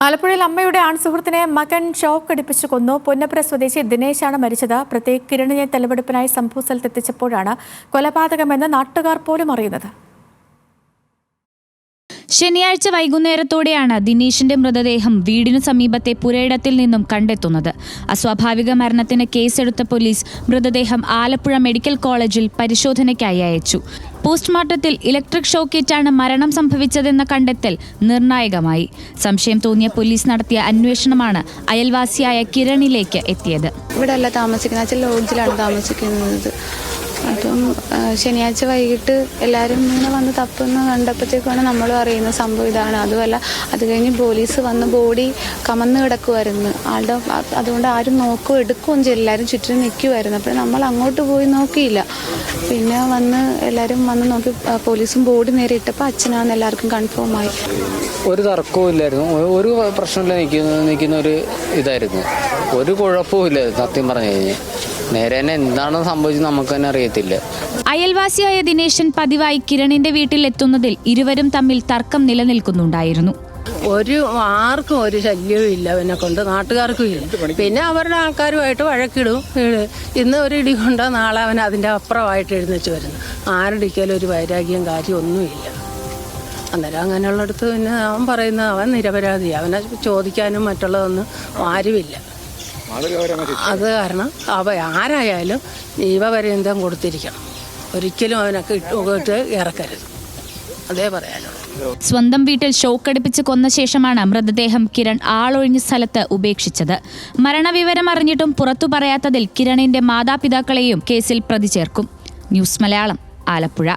ആലപ്പുഴയിൽ അമ്മയുടെ ആൺസുഹൃത്തിനെ മകൻ ഷോക്കടിപ്പിച്ചു കൊന്നു. പുന്നപ്ര സ്വദേശി ദിനേശാണ് മരിച്ചത്. പ്രതി കിരണിനെ തെളിവെടുപ്പിനായി സംഭവ സ്ഥലത്തെത്തിച്ചപ്പോഴാണ് കൊലപാതകമെന്ന് നാട്ടുകാർ പോലും അറിയുന്നത്. ശനിയാഴ്ച വൈകുന്നേരത്തോടെയാണ് ദിനേശിന്റെ മൃതദേഹം വീടിനു സമീപത്തെ പുരയിടത്തിൽ നിന്നും കണ്ടെത്തുന്നത്. അസ്വാഭാവിക മരണത്തിന് കേസെടുത്ത പോലീസ് മൃതദേഹം ആലപ്പുഴ മെഡിക്കൽ കോളേജിൽ പരിശോധനയ്ക്കായി അയച്ചു. പോസ്റ്റ്മോർട്ടത്തിൽ ഇലക്ട്രിക് ഷോക്കേറ്റാണ് മരണം സംഭവിച്ചതെന്ന കണ്ടെത്തൽ നിർണായകമായി. സംശയം തോന്നിയ പോലീസ് നടത്തിയ അന്വേഷണമാണ് അയൽവാസിയായ കിരണിലേക്ക് എത്തിയത്. ഇവിടെ അല്ല താമസിക്കുന്നത്, അച്ഛൻ ലോഡ്ജിലാണ് താമസിക്കുന്നത്. അപ്പം ശനിയാഴ്ച വൈകിട്ട് എല്ലാവരും ഇങ്ങനെ വന്ന് തപ്പുന്ന കണ്ടപ്പോഴത്തേക്കാണ് നമ്മളും അറിയുന്ന സംഭവം ഇതാണ്. അതുമല്ല, അത് കഴിഞ്ഞ് പോലീസ് വന്ന് ബോഡി കമന്ന് കിടക്കുമായിരുന്നു ആളുടെ. അതുകൊണ്ട് ആരും എടുക്കുകയും ചെയ്യും, എല്ലാവരും ചുറ്റിനും നിൽക്കുമായിരുന്നു. അപ്പോൾ നമ്മൾ അങ്ങോട്ട് പോയി നോക്കിയില്ല. പിന്നെ എല്ലാവരും വന്ന് നോക്കി പോലീസും ബോഡി നേരെ ഇട്ടപ്പോൾ അച്ഛനാണെന്ന് എല്ലാവർക്കും കൺഫേം ആയി. ഒരു തർക്കവും ഇല്ലായിരുന്നു, ഒരു പ്രശ്നമില്ല, നിൽക്കുന്ന ഒരു ഇതായിരുന്നു. ഒരു കുഴപ്പവും ഇല്ലായിരുന്നു. സത്യം പറഞ്ഞു കഴിഞ്ഞാൽ നേരെ തന്നെ എന്താണ് സംഭവിച്ചത് നമുക്ക് തന്നെ അറിയത്തില്ല. അയൽവാസിയായ ദിനേശൻ പതിവായി കിരണിന്റെ വീട്ടിൽ എത്തുന്നതിൽ ഇരുവരും തമ്മിൽ തർക്കം നിലനിൽക്കുന്നുണ്ടായിരുന്നു. ആർക്കും ഒരു ശല്യവും ഇല്ല അവനെ കൊണ്ട്, നാട്ടുകാർക്കും ഇല്ല. പിന്നെ അവരുടെ ആൾക്കാരുമായിട്ട് വഴക്കിടും. ഇന്ന് ഒരു ഇടി കൊണ്ടോ നാളെ അവൻ അതിൻ്റെ അപ്പുറമായിട്ട് എഴുന്നേച്ച് വരുന്നു. ആരുടെക്കാലും ഒരു വൈരാഗ്യം കാര്യമൊന്നുമില്ല. അന്നേരം അങ്ങനെയുള്ളിടത്ത് പിന്നെ അവൻ പറയുന്നത് അവൻ നിരപരാധി, അവനെ ചോദിക്കാനും മറ്റുള്ളതൊന്നും ആരുമില്ല. അത് കാരണം ആരായാലും ജീവപര്യന്തം കൊടുത്തിരിക്കണം. ഒരിക്കലും അവനൊക്കെ ഇട്ട് ഇറക്കരുത്, അതേ പറയാനുള്ളൂ. സ്വന്തം വീട്ടിൽ ഷോക്കടിപ്പിച്ച് കൊന്ന ശേഷമാണ് മൃതദേഹം കിരൺ ആളൊഴിഞ്ഞ സ്ഥലത്ത് ഉപേക്ഷിച്ചത്. മരണവിവരം അറിഞ്ഞിട്ടും പുറത്തു പറയാത്തതിൽ കിരണിന്റെ മാതാപിതാക്കളെയും കേസിൽ പ്രതി ചേർക്കും. ന്യൂസ് മലയാളം, ആലപ്പുഴ.